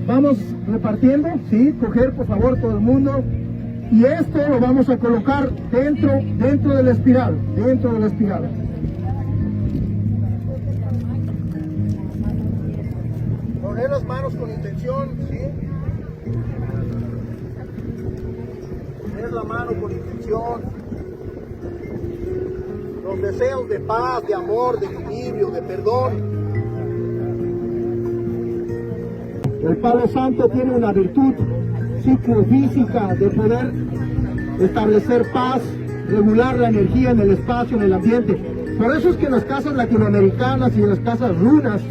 Vamos repartiendo, sí, coger por favor todo el mundo. Y esto lo vamos a colocar dentro de la espiral, Poner las manos con intención, ¿sí? Poner la mano con intención. Los deseos de paz, de amor, de equilibrio, de perdón. El Palo Santo tiene una virtud psicofísica de poder establecer paz, regular la energía en el espacio, en el ambiente. Por eso es que en las casas latinoamericanas y en las casas runas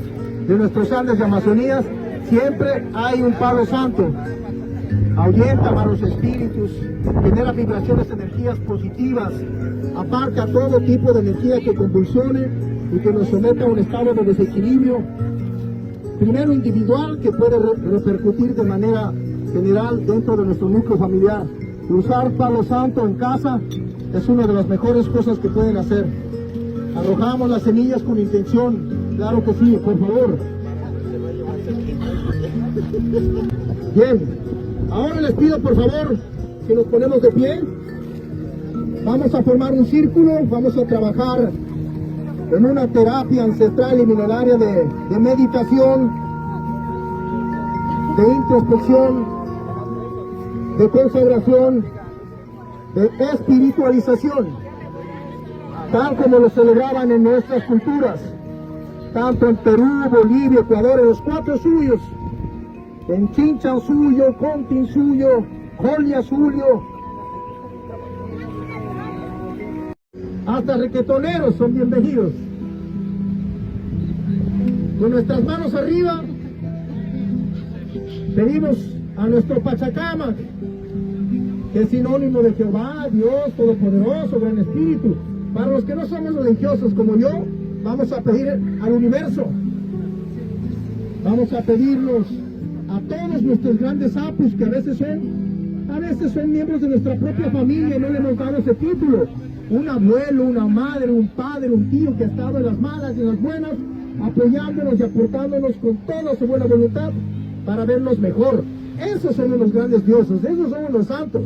de nuestros Andes y Amazonías siempre hay un Palo Santo. Ahuyenta malos espíritus, genera vibraciones, energías positivas, aparca todo tipo de energía que convulsione y que nos someta a un estado de desequilibrio, primero individual, que puede repercutir de manera general dentro de nuestro núcleo familiar. Usar Palo Santo en casa es una de las mejores cosas que pueden hacer. Arrojamos las semillas con intención, claro que sí, por favor. Bien, ahora les pido por favor que nos ponemos de pie. Vamos a formar un círculo, vamos a trabajar en una terapia ancestral y milenaria de meditación, de introspección, de consagración, de espiritualización, tal como lo celebraban en nuestras culturas, tanto en Perú, Bolivia, Ecuador, en los 4 suyos, en Chinchan suyo, Contin suyo, Jolia suyo, hasta requetoneros son bienvenidos. Con nuestras manos arriba, pedimos a nuestro Pachacama, que es sinónimo de Jehová, Dios Todopoderoso, Gran Espíritu. Para los que no somos religiosos como yo, vamos a pedir al universo, vamos a pedirnos a todos nuestros grandes apus, que a veces son miembros de nuestra propia familia y no le hemos dado ese título. Un abuelo, una madre, un padre, un tío que ha estado en las malas y en las buenas, apoyándonos y aportándonos con toda su buena voluntad para vernos mejor. Esos son los grandes dioses, esos son los santos.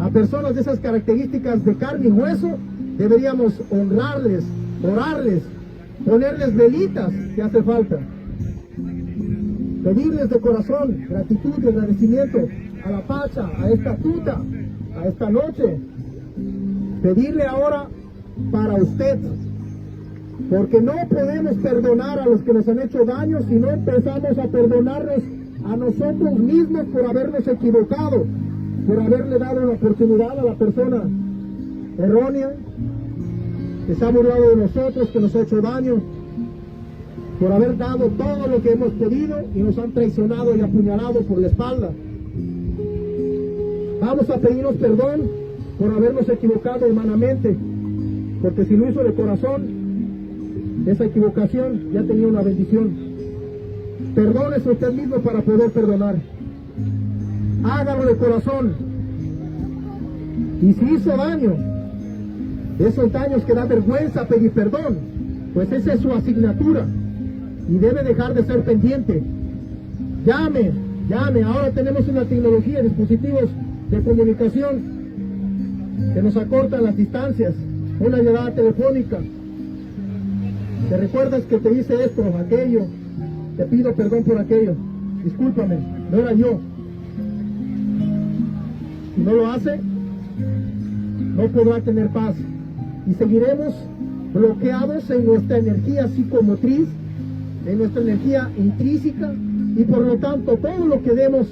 A personas de esas características de carne y hueso deberíamos honrarles, orarles, ponerles velitas que hace falta. Pedirles de corazón gratitud y agradecimiento a la Pacha, a esta tuta, a esta noche. Pedirle ahora para usted, porque no podemos perdonar a los que nos han hecho daño si no empezamos a perdonarnos a nosotros mismos por habernos equivocado, por haberle dado una oportunidad a la persona errónea, que se ha burlado de nosotros, que nos ha hecho daño, por haber dado todo lo que hemos podido y nos han traicionado y apuñalado por la espalda. Vamos a pedirnos perdón por habernos equivocado humanamente, porque si lo hizo de corazón, esa equivocación ya tenía una bendición. Perdónese usted mismo para poder perdonar. Hágalo de corazón. Y si hizo daño, de esos daños que da vergüenza pedir perdón, pues esa es su asignatura y debe dejar de ser pendiente. Llame, ahora tenemos una tecnología, dispositivos de comunicación que nos acortan las distancias, una llamada telefónica. ¿Te recuerdas que te hice esto, aquello? Te pido perdón por aquello. Discúlpame, no era yo. Si no lo hace, no podrá tener paz. Y seguiremos bloqueados en nuestra energía psicomotriz, en nuestra energía intrínseca, y por lo tanto todo lo que demos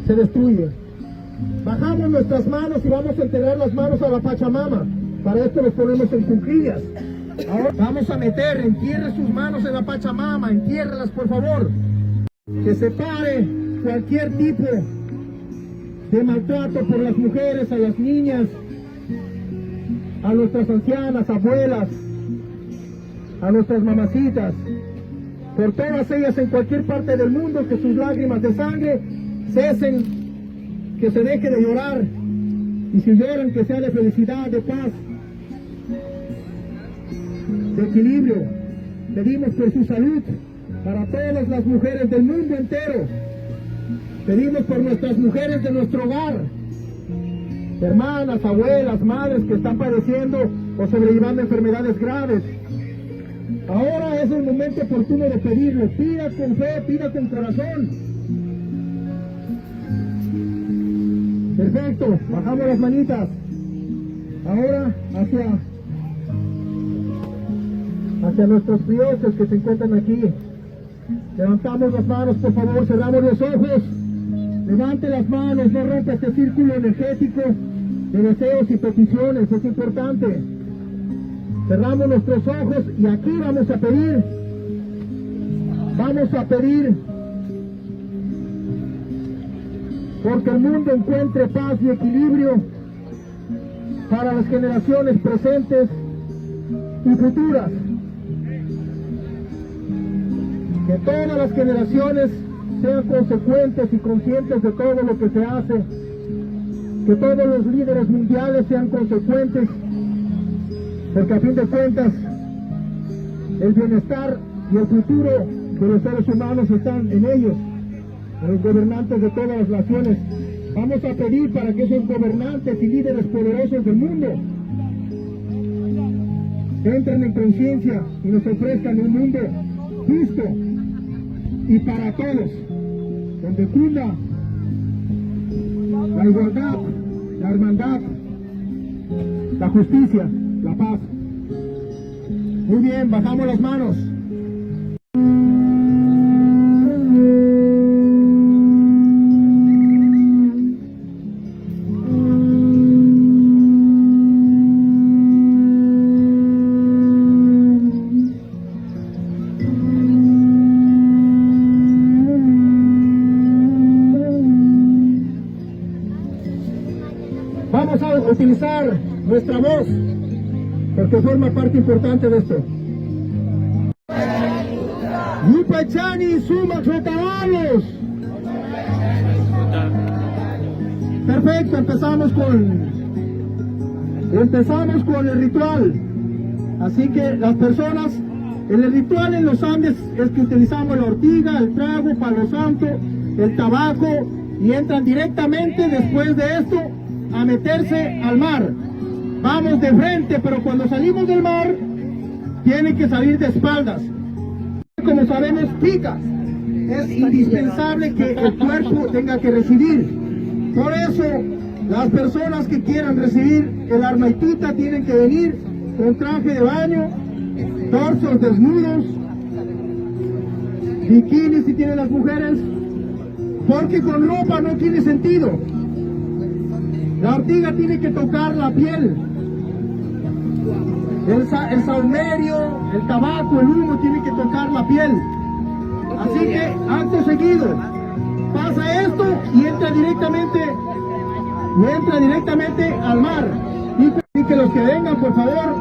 se destruye. Bajamos nuestras manos y vamos a entregar las manos a la Pachamama. Para esto nos ponemos en cuclillas. Ahora vamos a meter, entierre sus manos en la Pachamama, entiérrelas por favor. Que separe cualquier tipo de maltrato por las mujeres, a las niñas, a nuestras ancianas, abuelas, a nuestras mamacitas, por todas ellas en cualquier parte del mundo, que sus lágrimas de sangre cesen, que se deje de llorar, y si lloran que sea de felicidad, de paz, de equilibrio. Pedimos por su salud, para todas las mujeres del mundo entero. Pedimos por nuestras mujeres de nuestro hogar, hermanas, abuelas, madres que están padeciendo o sobrellevando enfermedades graves. Ahora es el momento oportuno de pedirlo. Pida con fe, pida con corazón. Perfecto, bajamos las manitas. Ahora hacia nuestros priostes que se encuentran aquí. Levantamos las manos, por favor, cerramos los ojos. Levante las manos, no rompa este círculo energético de deseos y peticiones, es importante. Cerramos nuestros ojos y aquí vamos a pedir porque el mundo encuentre paz y equilibrio para las generaciones presentes y futuras. Que todas las generaciones sean consecuentes y conscientes de todo lo que se hace. Que todos los líderes mundiales sean consecuentes, porque a fin de cuentas el bienestar y el futuro de los seres humanos están en ellos, en los gobernantes de todas las naciones. Vamos a pedir para que esos gobernantes y líderes poderosos del mundo entren en conciencia y nos ofrezcan un mundo justo y para todos, donde cunda la igualdad, la hermandad, la justicia, la paz. Muy bien, bajamos las manos. Vamos a utilizar nuestra voz, porque forma parte importante de esto. Yupachani Sumaxotabalos. Perfecto, empezamos con el ritual. Así que las personas, en el ritual en los Andes es que utilizamos la ortiga, el trago, palo santo, el tabaco, y entran directamente después de esto a meterse al mar. Vamos de frente, pero cuando salimos del mar, tienen que salir de espaldas. Como sabemos, pica. Es indispensable que el cuerpo tenga que recibir. Por eso, las personas que quieran recibir el armaituta tienen que venir con traje de baño, torsos desnudos, bikinis si tienen las mujeres, porque con ropa no tiene sentido. La ortiga tiene que tocar la piel. El saumerio, el tabaco, el humo tiene que tocar la piel. Así que acto seguido pasa esto y entra directamente al mar. Y que los que vengan, por favor.